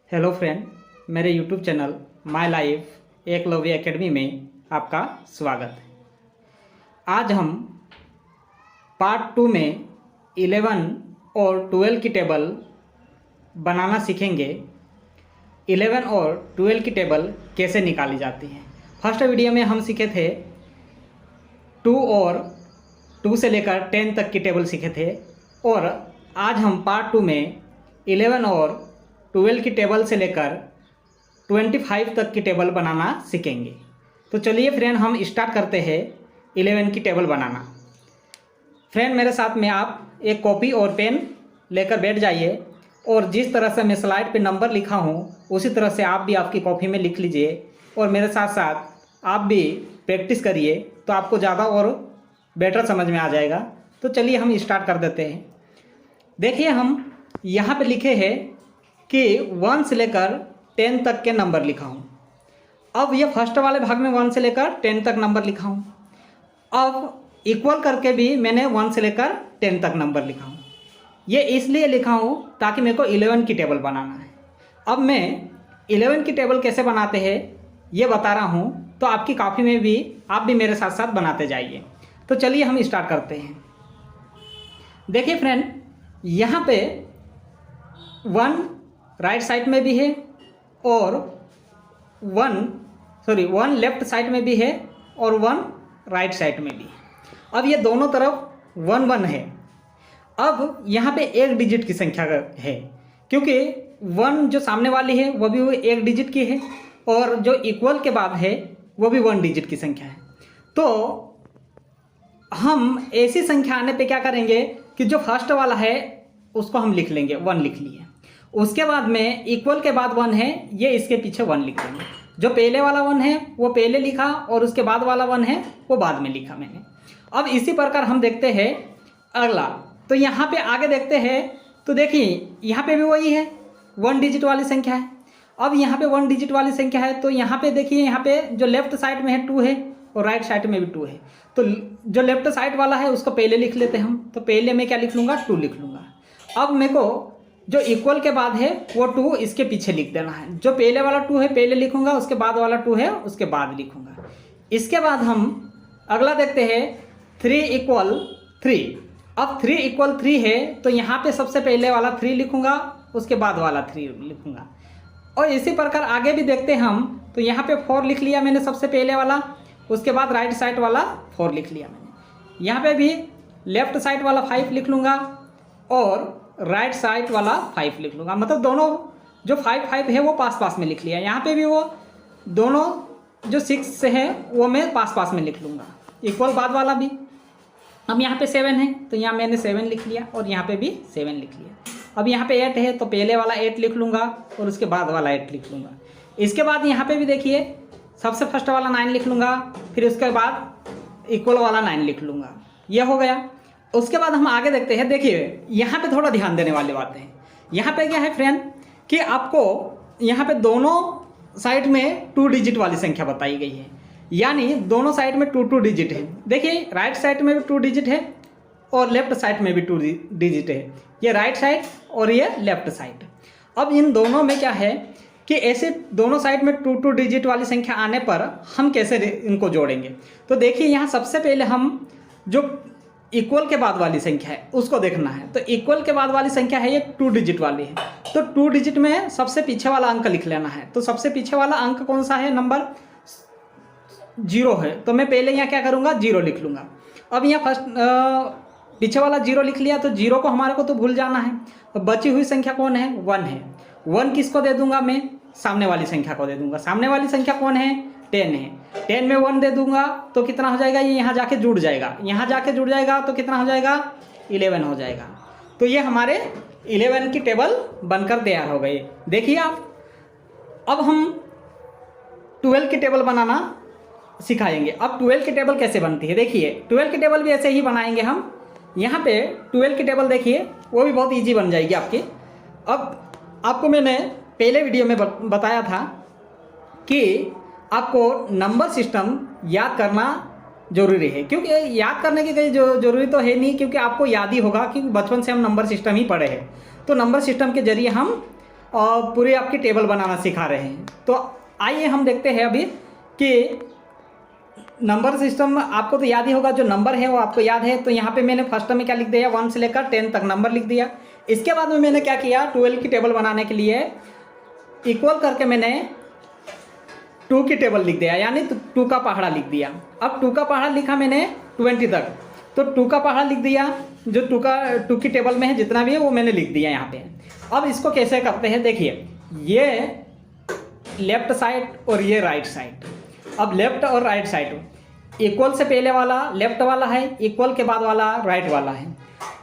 Hello friend, मेरे YouTube channel my life Eklavya academy में आपका स्वागत है। आज हम पार्ट 2 में 11 और 12 की टेबल बनाना सीखेंगे। 11 और 12 की टेबल कैसे निकाली जाती है। फर्स्ट वीडियो में हम सीखे थे 2 और 2 से लेकर 10 तक की टेबल सीखे थे और आज हम पार्ट 2 में 11 और 12 की टेबल से लेकर 25 तक की टेबल बनाना सीखेंगे। तो चलिए फ्रेंड, हम स्टार्ट करते हैं 11 की टेबल बनाना। फ्रेंड, मेरे साथ में आप एक कॉपी और पेन लेकर बैठ जाइए और जिस तरह से मैं स्लाइड पे नंबर लिखा हूँ उसी तरह से आप भी आपकी कॉपी में लिख लीजिए और मेरे साथ साथ आप भी प्रैक्टिस करिए, तो आपको ज़्यादा और बेटर समझ में आ जाएगा। तो चलिए हम स्टार्ट कर देते हैं। देखिए, हम यहाँ पे लिखे हैं कि 1 से लेकर 10 तक के नंबर लिखा हूँ। अब ये फर्स्ट वाले भाग में 1 से लेकर 10 तक नंबर लिखा हूँ। अब इक्वल करके भी मैंने 1 से लेकर 10 तक नंबर लिखा हूँ। ये इसलिए लिखा हूँ ताकि मेरे को 11 की टेबल बनाना है। अब मैं 11 की टेबल कैसे बनाते हैं ये बता रहा हूँ, तो आपकी कॉपी में भी आप भी मेरे साथ साथ बनाते जाइए। तो चलिए हम स्टार्ट करते हैं। देखिए फ्रेंड, यहाँ पे 1 राइट साइड में भी है और 1 लेफ्ट साइड में भी है और 1 राइट साइड में भी है। अब ये दोनों तरफ 1 1 है। अब यहाँ पे एक डिजिट की संख्या है, क्योंकि 1 जो सामने वाली है वो भी एक डिजिट की है और जो इक्वल के बाद है वो भी 1 डिजिट की संख्या है। तो हम ऐसी संख्या आने पे क्या करेंगे कि जो फर्स्ट वाला है उसको हम लिख लेंगे, 1 लिख लिए। उसके बाद में इक्वल के बाद 1 है, ये इसके पीछे 1 लिख देंगे। जो पहले वाला 1 है वो पहले लिखा और उसके बाद वाला 1 है वो बाद में लिखा मैंने। अब इसी प्रकार हम देखते हैं अगला। तो यहाँ पे आगे देखते हैं तो देखिए यहाँ पे भी वही है, 1 डिजिट वाली संख्या है। अब यहाँ पे 1 डिजिट वाली संख्या है तो यहाँ पे देखिए, यहाँ पे जो लेफ्ट साइड में है 2 है और राइट साइड में भी 2 है। तो जो लेफ्ट साइड वाला है उसको पहले लिख लेते हैं हम। तो पहले मैं क्या लिख लूँगा, 2 लिख लूँगा। अब मेरे को जो इक्वल के बाद है वो 2 इसके पीछे लिख देना है। जो पहले वाला 2 है पहले लिखूंगा, उसके बाद वाला 2 है उसके बाद लिखूंगा। इसके बाद हम अगला देखते हैं 3 = 3। अब 3 = 3 है तो यहाँ पे सबसे पहले वाला 3 लिखूंगा, उसके बाद वाला 3 लिखूंगा। और इसी प्रकार आगे भी देखते हैं हम। तो यहाँ पे 4 लिख लिया मैंने सबसे पहले वाला, उसके बाद राइट साइड वाला 4 लिख लिया मैंने। यहाँ पे भी लेफ्ट साइड वाला 5 लिख लूँगा और राइट साइड वाला 5 लिख लूँगा। मतलब दोनों जो 5 5 है वो पास पास में लिख लिया। यहाँ पे भी वो दोनों जो 6 से है वो मैं पास पास में लिख लूँगा, इक्वल बाद वाला भी। अब यहाँ पे 7 है तो यहाँ मैंने 7 लिख लिया और यहाँ पे भी 7 लिख लिया। अब यहाँ पे 8 है तो पहले वाला 8 लिख लूँगा और उसके बाद वाला 8 लिख लूँगा। इसके बाद यहाँ पे भी देखिए सबसे फर्स्ट वाला 9 लिख लूँगा, फिर उसके बाद इक्वल वाला 9 लिख लूँगा। यह हो गया। उसके बाद हम आगे देखते हैं। देखिए यहाँ पे थोड़ा ध्यान देने वाली बातें हैं। यहाँ पे क्या है फ्रेंड कि आपको यहाँ पे दोनों साइड में 2 डिजिट वाली संख्या बताई गई है, यानी दोनों साइड में 2 डिजिट है। देखिए राइट साइड में भी 2 डिजिट है और लेफ्ट साइड में भी 2 डिजिट है। ये राइट साइड और ये लेफ्ट साइड। अब इन दोनों में क्या है कि ऐसे दोनों साइड में 2 डिजिट वाली संख्या आने पर हम कैसे इनको जोड़ेंगे। तो देखिए यहाँ सबसे पहले हम जो इक्वल के बाद वाली संख्या है उसको देखना है। तो इक्वल के बाद वाली संख्या है ये 2 डिजिट वाली है, तो 2 डिजिट में सबसे पीछे वाला अंक लिख लेना है। तो सबसे पीछे वाला अंक कौन सा है, नंबर 0 है। तो मैं पहले यहाँ क्या करूँगा, 0 लिख लूँगा। अब यहाँ फर्स्ट पीछे वाला 0 लिख लिया तो 0 को हमारे को तो भूल जाना है। तो बची हुई संख्या कौन है, 1 है। 1 किसको दे दूंगा, मैं सामने वाली संख्या को दे दूंगा। सामने वाली संख्या कौन है, 10 है। 10 में 1 दे दूंगा तो कितना हो जाएगा, ये यहाँ जाके जुड़ जाएगा। यहाँ जाके जुड़ जाएगा तो कितना हो जाएगा, 11 हो जाएगा। तो ये हमारे 11 की टेबल बनकर तैयार हो गई। देखिए आप, अब हम 12 की टेबल बनाना सिखाएंगे। अब 12 की टेबल कैसे बनती है, देखिए 12 की टेबल भी ऐसे ही बनाएंगे हम। यहाँ पे 12 की टेबल देखिए वो भी बहुत ईजी बन जाएगी आपकी। अब आपको मैंने पहले वीडियो में बताया था कि आपको नंबर सिस्टम याद करना जरूरी है, क्योंकि याद करने की कोई जरूरी तो है नहीं, क्योंकि आपको याद ही होगा, क्योंकि बचपन से हम नंबर सिस्टम ही पढ़े हैं। तो नंबर सिस्टम के जरिए हम और पूरी आपकी टेबल बनाना सिखा रहे हैं। तो आइए हम देखते हैं अभी कि नंबर सिस्टम आपको तो याद ही होगा, जो नंबर है वो आपको याद है। तो यहाँ पे मैंने फर्स्ट में क्या लिख दिया, 1 से लेकर 10 तक नंबर लिख दिया। इसके बाद में मैंने क्या किया, 12 की टेबल बनाने के लिए इक्वल करके मैंने 2 की टेबल लिख दिया, यानी 2 का पहाड़ा लिख दिया। अब 2 का पहाड़ा लिखा मैंने 20 तक, तो 2 का पहाड़ा लिख दिया, जो 2 की टेबल में है जितना भी है वो मैंने लिख दिया यहाँ पे। अब इसको कैसे करते हैं देखिए, ये लेफ्ट साइड और ये राइट साइड। अब लेफ्ट और राइट साइड इक्वल से पहले वाला लेफ्ट वाला है, इक्वल के बाद वाला राइट वाला है।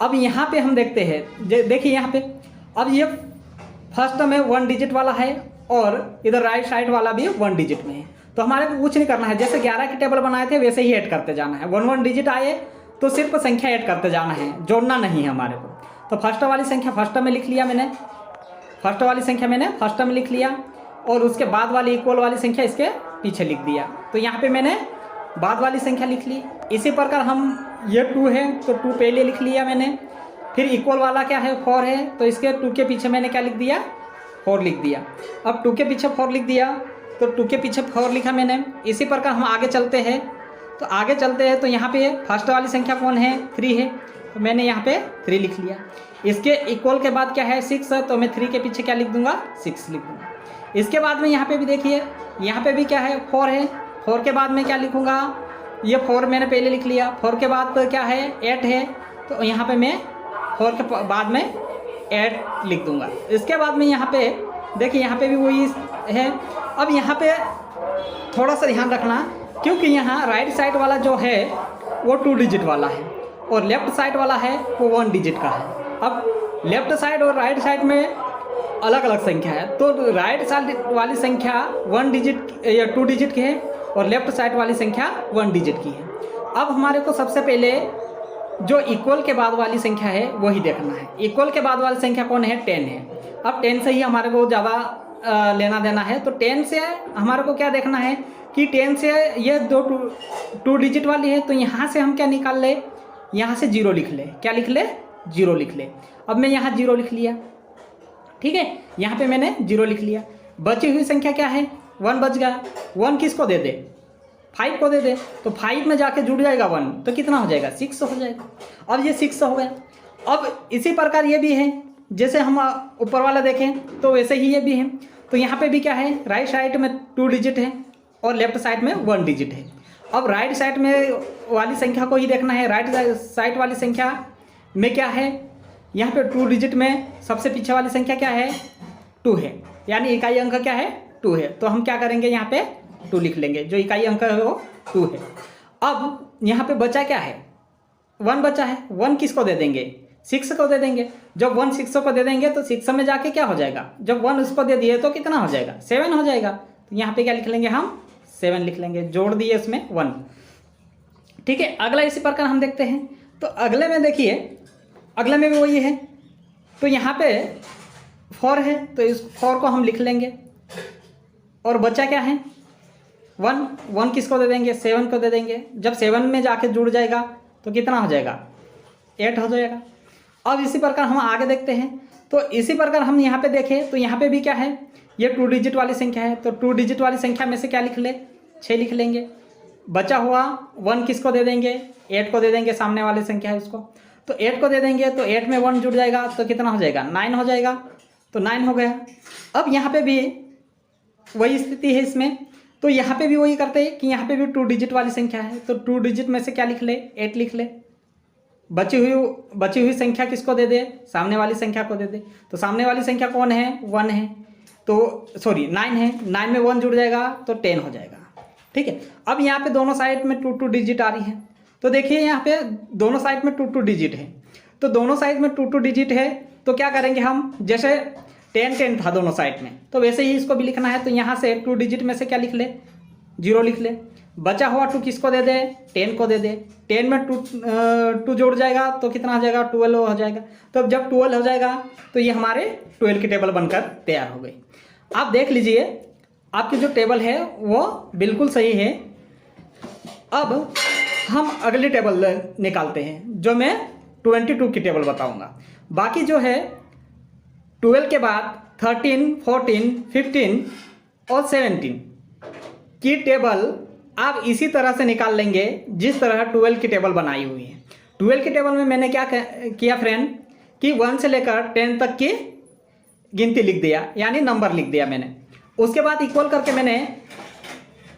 अब यहाँ पे हम देखते हैं, देखिए यहाँ पे अब ये फर्स्ट में 1 डिजिट वाला है और इधर राइट साइड वाला भी 1 डिजिट में है। तो हमारे को कुछ नहीं करना है, जैसे 11 की टेबल बनाए थे वैसे ही ऐड करते जाना है। 1 डिजिट आए तो सिर्फ संख्या ऐड करते जाना है, जोड़ना नहीं है हमारे को। तो फर्स्ट वाली संख्या फर्स्ट में लिख लिया मैंने, फर्स्ट वाली संख्या मैंने फर्स्ट में लिख लिया, और उसके बाद वाली इक्वल वाली संख्या इसके पीछे लिख दिया। तो यहाँ पे मैंने बाद वाली संख्या लिख ली। इसी प्रकार हम ये 2 है तो 2 पहले लिख लिया मैंने, फिर इक्वल वाला क्या है 4 है, तो इसके 2 के पीछे मैंने क्या लिख दिया, 4 लिख दिया। अब 2 के पीछे 4 लिख दिया तो 2 के पीछे 4 लिखा मैंने। इसी प्रकार हम आगे चलते हैं, तो आगे चलते हैं तो यहाँ पे फर्स्ट वाली संख्या कौन है, 3 है, तो मैंने यहाँ पे 3 लिख लिया। इसके इक्वल के बाद क्या है 6 है, तो मैं 3 के पीछे क्या लिख दूंगा, 6 लिख दूंगा। इसके बाद में यहाँ पे भी देखिए, यहाँ पे भी क्या है 4 है, 4 के बाद में क्या लिखूँगा, ये 4 मैंने पहले लिख लिया। 4 के बाद क्या है 8 है, तो यहाँ पे मैं 4 के बाद में 8 लिख दूंगा। इसके बाद में यहाँ पे देखिए, यहाँ पे भी वही है। अब यहाँ पे थोड़ा सा ध्यान रखना, क्योंकि यहाँ राइट साइड वाला जो है वो 2 डिजिट वाला है और लेफ्ट साइड वाला है वो 1 डिजिट का है। अब लेफ्ट साइड और राइट साइड में अलग अलग संख्या है, तो राइट साइड वाली संख्या 1 डिजिट या 2 डिजिट की है और लेफ्ट साइड वाली संख्या 1 डिजिट की है। अब हमारे को सबसे पहले जो इक्वल के बाद वाली संख्या है वही देखना है। इक्वल के बाद वाली संख्या कौन है, 10 है। अब 10 से ही हमारे को ज़्यादा लेना देना है, तो 10 से हमारे को क्या देखना है कि 10 से ये 2 डिजिट वाली है, तो यहाँ से हम क्या निकाल ले, यहाँ से 0 लिख ले। क्या लिख ले, 0 लिख ले। अब मैं यहाँ 0 लिख लिया, ठीक है, यहाँ पे मैंने 0 लिख लिया। बची हुई संख्या क्या है, 1 बच गया। 1 किसको दे दे, 5 को दे दे, तो 5 में जाके जुड़ जाएगा 1, तो कितना हो जाएगा, 6 हो जाएगा। अब ये 6 हो गया। अब इसी प्रकार ये भी है, जैसे हम ऊपर वाला देखें तो वैसे ही ये भी है। तो यहाँ पे भी क्या है, राइट साइड में 2 डिजिट है और लेफ्ट साइड में 1 डिजिट है। अब राइट साइड में वाली संख्या को ही देखना है। राइट साइड वाली संख्या में क्या है, यहाँ पे 2 डिजिट में सबसे पीछे वाली संख्या क्या है, 2 है, यानी इकाई अंक क्या है, 2 है। तो हम क्या करेंगे, यहाँ पे 2 लिख लेंगे, जो इकाई अंक है वो 2 है। अब यहाँ पे बचा क्या है, 1 बचा है। 1 किसको दे देंगे, 6 को दे देंगे। जब 1 6 को दे देंगे तो 6 में जाके क्या हो जाएगा, जब 1 उसको दे दिए तो कितना हो जाएगा, 7 हो जाएगा। तो यहाँ पे क्या लिख लेंगे, हम 7 लिख लेंगे, जोड़ दिए इसमें 1, ठीक है। अगला इसी प्रकार हम देखते हैं, तो अगले में देखिए, अगले में भी वही है। तो यहाँ पे 4 है, तो इस 4 को हम लिख लेंगे, और बचा क्या है 1 किसको दे देंगे, 7 को दे देंगे। जब 7 में जाके जुड़ जाएगा तो कितना हो जाएगा, 8 हो जाएगा। अब इसी प्रकार हम आगे देखते हैं, तो इसी प्रकार हम यहाँ पे देखें तो यहाँ पे भी क्या है, ये 2 डिजिट वाली संख्या है, तो 2 डिजिट वाली संख्या में से क्या लिख ले, 6 लिख लेंगे। बचा हुआ 1 किसको दे देंगे, 8 को दे देंगे, सामने वाली संख्या है उसको, तो 8 को दे देंगे, तो 8 में 1 जुड़ जाएगा तो कितना हो जाएगा, 9 हो जाएगा। तो 9 हो गया। अब यहाँ पे भी वही स्थिति है इसमें, तो यहाँ पे भी वही करते हैं कि यहाँ पे भी 2 डिजिट वाली संख्या है, तो 2 डिजिट में से क्या लिख ले, 8 लिख ले। बची हुई संख्या किसको दे दे, सामने वाली संख्या को दे दे। तो सामने वाली संख्या कौन है, 1 है, तो सॉरी 9 है, 9 में 1 जुड़ जाएगा तो 10 हो जाएगा, ठीक है। अब यहाँ पे दोनों साइड में 2 डिजिट आ रही है, तो देखिए यहाँ पे दोनों साइड में 2 डिजिट है, तो दोनों साइड में 2 डिजिट है, तो क्या करेंगे हम, जैसे 10 था दोनों साइड में, तो वैसे ही इसको भी लिखना है। तो यहाँ से 2 डिजिट में से क्या लिख ले, 0 लिख ले। बचा हुआ 2 किसको दे दे, 10 को दे दे। 10 में 2 जोड़ जाएगा तो कितना हो जाएगा, 12 हो जाएगा। तो अब जब 12 हो जाएगा तो ये हमारे 12 की टेबल बनकर तैयार हो गई। आप देख लीजिए, आपकी जो टेबल है वो बिल्कुल सही है। अब हम अगली टेबल निकालते हैं, जो मैं 22 की टेबल बताऊंगा। बाकी जो है 12 के बाद 13, 14, 15 और 17 की टेबल आप इसी तरह से निकाल लेंगे जिस तरह 12 की टेबल बनाई हुई है। 12 की टेबल में मैंने क्या किया फ्रेंड कि 1 से लेकर 10 तक की गिनती लिख दिया, यानी नंबर लिख दिया मैंने। उसके बाद इक्वल करके मैंने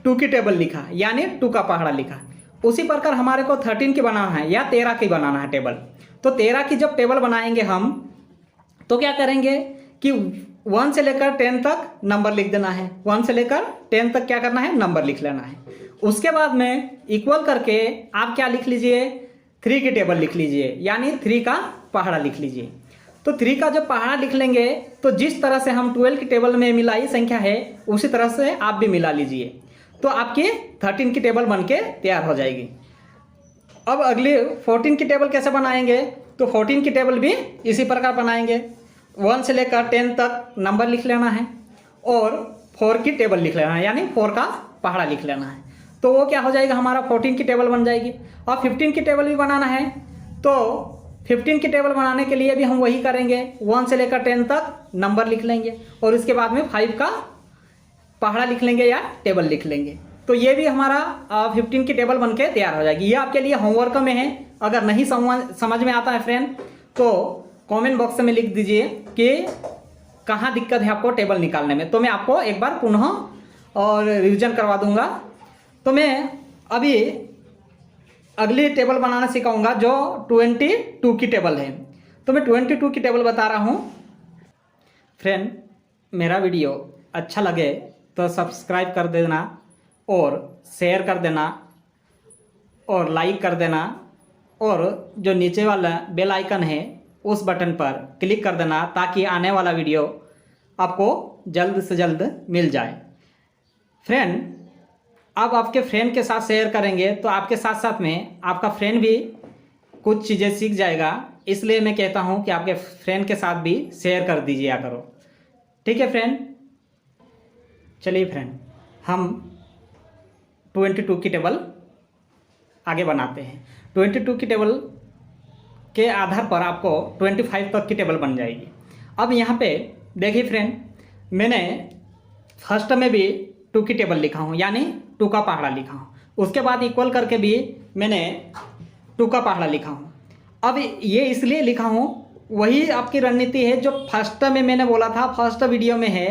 2 की टेबल लिखा, यानी 2 का पहाड़ा लिखा। उसी प्रकार हमारे को 13 की बनाना है या 13 की बनाना है टेबल। तो 13 की जब टेबल बनाएंगे हम तो क्या करेंगे कि 1 से लेकर 10 तक नंबर लिख देना है। 1 से लेकर 10 तक क्या करना है, नंबर लिख लेना है। उसके बाद में इक्वल करके आप क्या लिख लीजिए, 3 की टेबल लिख लीजिए, यानी 3 का पहाड़ा लिख लीजिए। तो 3 का जब पहाड़ा लिख लेंगे तो जिस तरह से हम 12 की टेबल में मिलाई संख्या है उसी तरह से आप भी मिला लीजिए, तो आपकी 13 की टेबल बन के तैयार हो जाएगी। अब अगली 14 की टेबल कैसे बनाएंगे, तो 14 की टेबल भी इसी प्रकार बनाएंगे। 1 से लेकर 10 तक नंबर लिख लेना है और 4 की टेबल लिख लेना है, यानी 4 का पहाड़ा लिख लेना है। तो वो क्या हो जाएगा, हमारा 14 की टेबल बन जाएगी। और 15 की टेबल भी बनाना है तो 15 की टेबल बनाने के लिए भी हम वही करेंगे, 1 से लेकर 10 तक नंबर लिख लेंगे और इसके बाद में 5 का पहाड़ा लिख लेंगे या टेबल लिख लेंगे। तो ये भी हमारा 15 की टेबल बनके तैयार हो जाएगी। ये आपके लिए होमवर्क में है। अगर नहीं समझ में आता है फ्रेंड तो कमेंट बॉक्स में लिख दीजिए कि कहाँ दिक्कत है आपको टेबल निकालने में, तो मैं आपको एक बार पुनः और रिवीजन करवा दूंगा। तो मैं अभी अगली टेबल बनाना सिखाऊंगा जो 22 की टेबल है। तो मैं 22 की टेबल बता रहा हूँ। फ्रेंड, मेरा वीडियो अच्छा लगे तो सब्सक्राइब कर देना और शेयर कर देना और लाइक कर देना, और जो नीचे वाला बेल आइकन है उस बटन पर क्लिक कर देना ताकि आने वाला वीडियो आपको जल्द से जल्द मिल जाए। फ्रेंड, आप आपके फ्रेंड के साथ शेयर करेंगे तो आपके साथ साथ में आपका फ्रेंड भी कुछ चीज़ें सीख जाएगा, इसलिए मैं कहता हूं कि आपके फ्रेंड के साथ भी शेयर कर दीजिए करो। ठीक है फ्रेंड, चलिए फ्रेंड हम 22 की टेबल आगे बनाते हैं। 22 की टेबल के आधार पर आपको 25 तक की टेबल बन जाएगी। अब यहाँ पे देखिए फ्रेंड, मैंने फर्स्ट में भी 2 की टेबल लिखा हूँ, यानी 2 का पहाड़ा लिखा हूँ। उसके बाद इक्वल करके भी मैंने 2 का पहाड़ा लिखा हूँ। अब ये इसलिए लिखा हूँ, वही आपकी रणनीति है जो फर्स्ट में मैंने बोला था, फर्स्ट वीडियो में है,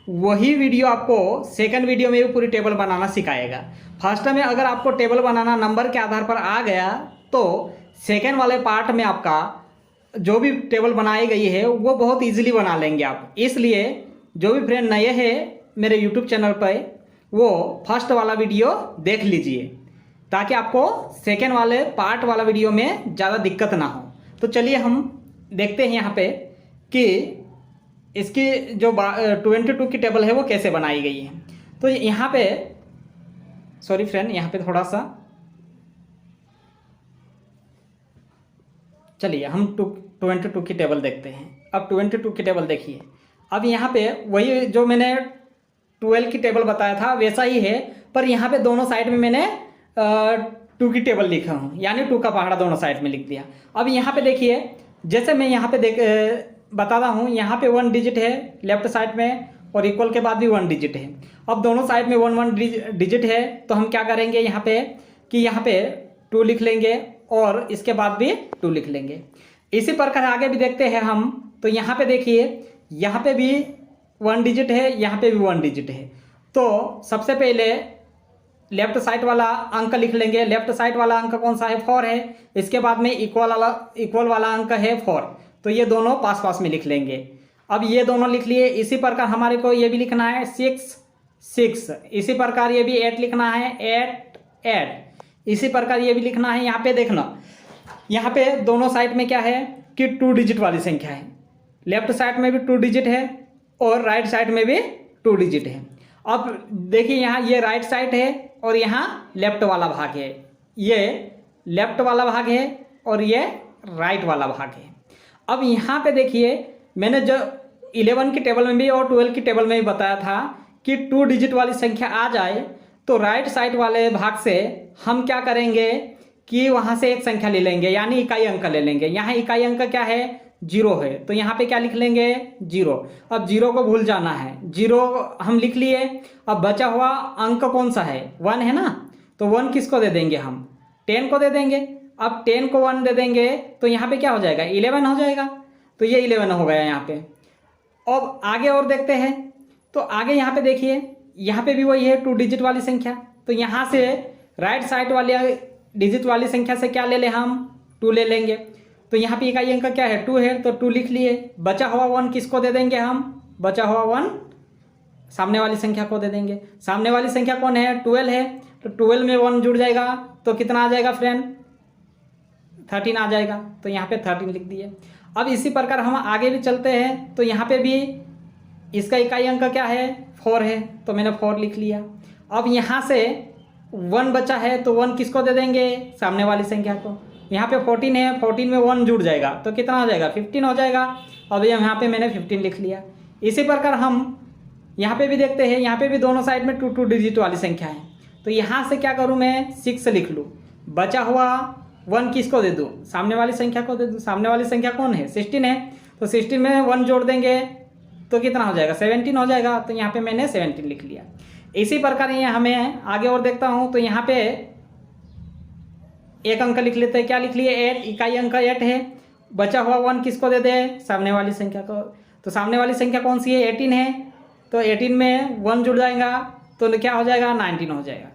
वही वीडियो आपको सेकंड वीडियो में भी पूरी टेबल बनाना सिखाएगा। फर्स्ट में अगर आपको टेबल बनाना नंबर के आधार पर आ गया तो सेकंड वाले पार्ट में आपका जो भी टेबल बनाई गई है वो बहुत इजीली बना लेंगे आप। इसलिए जो भी फ्रेंड नए हैं मेरे यूट्यूब चैनल पर वो फर्स्ट वाला वीडियो देख लीजिए ताकि आपको सेकंड वाले पार्ट वाला वीडियो में ज़्यादा दिक्कत ना हो। तो चलिए हम देखते हैं यहाँ पे कि इसकी जो 22 की टेबल है वो कैसे बनाई गई है। तो यहाँ पे सॉरी फ्रेंड, यहाँ पे थोड़ा सा चलिए हम 22 की टेबल देखते हैं। अब 22 की टेबल देखिए। अब यहाँ पे वही जो मैंने 12 की टेबल बताया था वैसा ही है, पर यहाँ पे दोनों साइड में मैंने 2 की टेबल लिखा हूँ, यानी 2 का पहाड़ा दोनों साइड में लिख दिया। अब यहाँ पे देखिए, जैसे मैं यहाँ पे बताता हूँ, यहाँ पे 1 डिजिट है लेफ्ट साइड में और इक्वल के बाद भी 1 डिजिट है। अब दोनों साइड में 1 डिजिट है तो हम क्या करेंगे यहाँ पे कि यहाँ पे 2 लिख लेंगे और इसके बाद भी 2 लिख लेंगे। इसी प्रकार आगे भी देखते हैं हम। तो यहाँ पे देखिए, यहाँ पे भी 1 डिजिट है, यहाँ पे भी 1 डिजिट है। तो सबसे पहले लेफ्ट साइड वाला अंक लिख लेंगे। लेफ्ट साइड वाला अंक कौन सा है, 4 है। इसके बाद में इक्वल वाला अंक है 4, तो ये दोनों पास पास में लिख लेंगे। अब ये दोनों लिख लिए। इसी प्रकार हमारे को ये भी लिखना है 6 6। इसी प्रकार ये भी 8 लिखना है 8 8। इसी प्रकार ये भी लिखना है। यहाँ पे देखना, यहाँ पे दोनों साइड में क्या है कि 2 डिजिट वाली संख्या है। लेफ्ट साइड में भी 2 डिजिट है और राइट साइड में भी 2 डिजिट है। अब देखिए, यहाँ ये राइट साइड है और यहाँ लेफ्ट वाला भाग है। ये लेफ्ट वाला भाग है और ये राइट वाला भाग है। अब यहाँ पे देखिए, मैंने जो 11 की टेबल में भी और 12 की टेबल में भी बताया था कि 2 डिजिट वाली संख्या आ जाए तो राइट साइड वाले भाग से हम क्या करेंगे कि वहाँ से एक संख्या ले लेंगे, यानी इकाई अंक ले लेंगे। यहाँ इकाई अंक क्या है, जीरो है, तो यहाँ पे क्या लिख लेंगे, जीरो। अब जीरो को भूल जाना है, जीरो हम लिख लिए। अब बचा हुआ अंक कौन सा है, 1 है ना, तो 1 किसको दे देंगे हम, 10 को दे देंगे। अब 10 को 1 दे देंगे तो यहाँ पे क्या हो जाएगा, 11 हो जाएगा। तो ये 11 हो गया यहाँ पे। अब आगे और देखते हैं, तो आगे यहाँ पे देखिए, यहाँ पे भी वही है 2 डिजिट वाली संख्या। तो यहाँ से राइट साइड वाली डिजिट वाली संख्या से क्या ले लें हम, 2 ले लेंगे। तो यहाँ पे इकाई अंक क्या है, 2 है, तो 2 लिख लिए। बचा हुआ 1 किसको दे देंगे हम, बचा हुआ 1 सामने वाली संख्या को दे देंगे। सामने वाली संख्या कौन है, 12 है, तो 12 में 1 जुड़ जाएगा तो कितना आ जाएगा फ्रेंड, 13 आ जाएगा। तो यहाँ पे 13 लिख दिए। अब इसी प्रकार हम आगे भी चलते हैं, तो यहाँ पे भी इसका इकाई अंक क्या है, 4 है, तो मैंने 4 लिख लिया। अब यहाँ से 1 बचा है, तो 1 किसको दे देंगे, सामने वाली संख्या को। यहाँ पे 14 है, 14 में 1 जुड़ जाएगा तो कितना हो जाएगा, 15 हो जाएगा। अब यहाँ पे मैंने 15 लिख लिया। इसी प्रकार हम यहाँ पे भी देखते हैं, यहाँ पे भी दोनों साइड में 2 डिजिट वाली संख्या है। तो यहाँ से क्या करूँ मैं, 6 लिख लूँ। बचा हुआ 1 किसको दे दूँ, सामने वाली संख्या को दे दूँ। सामने वाली संख्या कौन है, 16 है, तो 16 में 1 जोड़ देंगे तो कितना हो जाएगा, 17 हो जाएगा। तो यहाँ पे मैंने 17 लिख लिया। इसी प्रकार ये हमें आगे और देखता हूँ, तो यहाँ पे एक अंक लिख लेते हैं, क्या लिख लिए, 8, इकाई अंक 8 है। बचा हुआ 1 किसको दे दे, सामने वाली संख्या को। तो सामने वाली संख्या कौन सी है, 18 है, तो 18 में 1 जुड़ जाएगा तो क्या हो जाएगा, 19 हो जाएगा।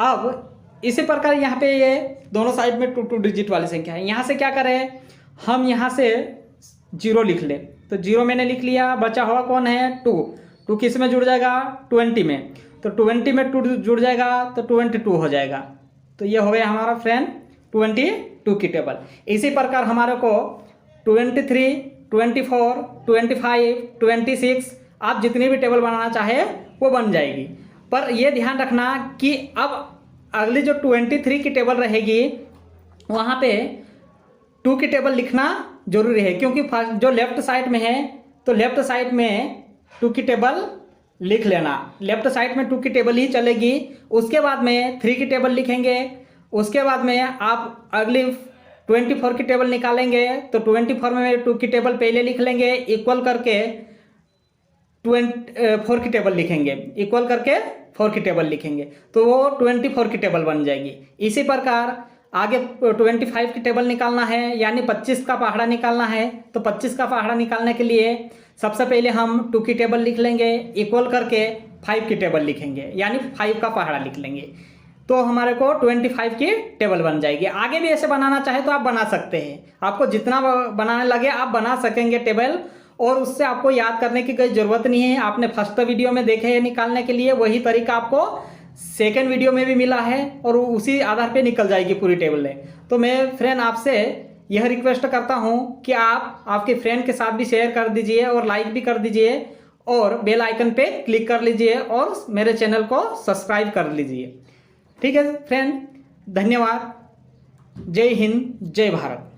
अब इसी प्रकार यहाँ पे ये दोनों साइड में 2 डिजिट वाली संख्या है। यहाँ से क्या करें हम, यहाँ से 0 लिख ले, तो 0 मैंने लिख लिया। बचा हुआ कौन है, 2 किस में जुड़ जाएगा, 20 में, तो 20 में 2 जुड़ जाएगा तो 22 हो जाएगा। तो ये हो गया हमारा फ्रेंड 22 की टेबल। इसी प्रकार हमारे को 23, 24, 25, 26 आप जितनी भी टेबल बनाना चाहे वो बन जाएगी। पर ये ध्यान रखना कि अब अगली जो 23 की टेबल रहेगी वहाँ पे 2 की टेबल लिखना जरूरी है, क्योंकि फर्स्ट जो लेफ्ट साइड में है तो लेफ्ट साइड में 2 की टेबल लिख लेना। लेफ्ट साइड में 2 की टेबल ही चलेगी। उसके बाद में 3 की टेबल लिखेंगे। उसके बाद में आप अगली 24 की टेबल निकालेंगे, तो 24 में 2 की टेबल पहले लिख लेंगे, इक्वल करके 4 की टेबल लिखेंगे, इक्वल करके 4 की टेबल लिखेंगे, तो वो 24 की टेबल बन जाएगी। इसी प्रकार आगे 25 की टेबल निकालना है, यानी 25 का पहाड़ा निकालना है। तो 25 का पहाड़ा निकालने के लिए सबसे पहले हम 2 की टेबल लिख लेंगे, इक्वल करके 5 की टेबल लिखेंगे, यानी 5 का पहाड़ा लिख लेंगे, तो हमारे को 25 की टेबल बन जाएगी। आगे भी ऐसे बनाना चाहे तो आप बना सकते हैं, आपको जितना बनाने लगे आप बना सकेंगे टेबल, और उससे आपको याद करने की कोई ज़रूरत नहीं है। आपने फर्स्ट वीडियो में देखे है निकालने के लिए, वही तरीका आपको सेकंड वीडियो में भी मिला है, और उसी आधार पे निकल जाएगी पूरी टेबल। तो मैं फ्रेंड आपसे यह रिक्वेस्ट करता हूं कि आप आपके फ्रेंड के साथ भी शेयर कर दीजिए और लाइक भी कर दीजिए, और बेल आइकन पे क्लिक कर लीजिए और मेरे चैनल को सब्सक्राइब कर लीजिए। ठीक है फ्रेंड, धन्यवाद। जय हिंद, जय भारत।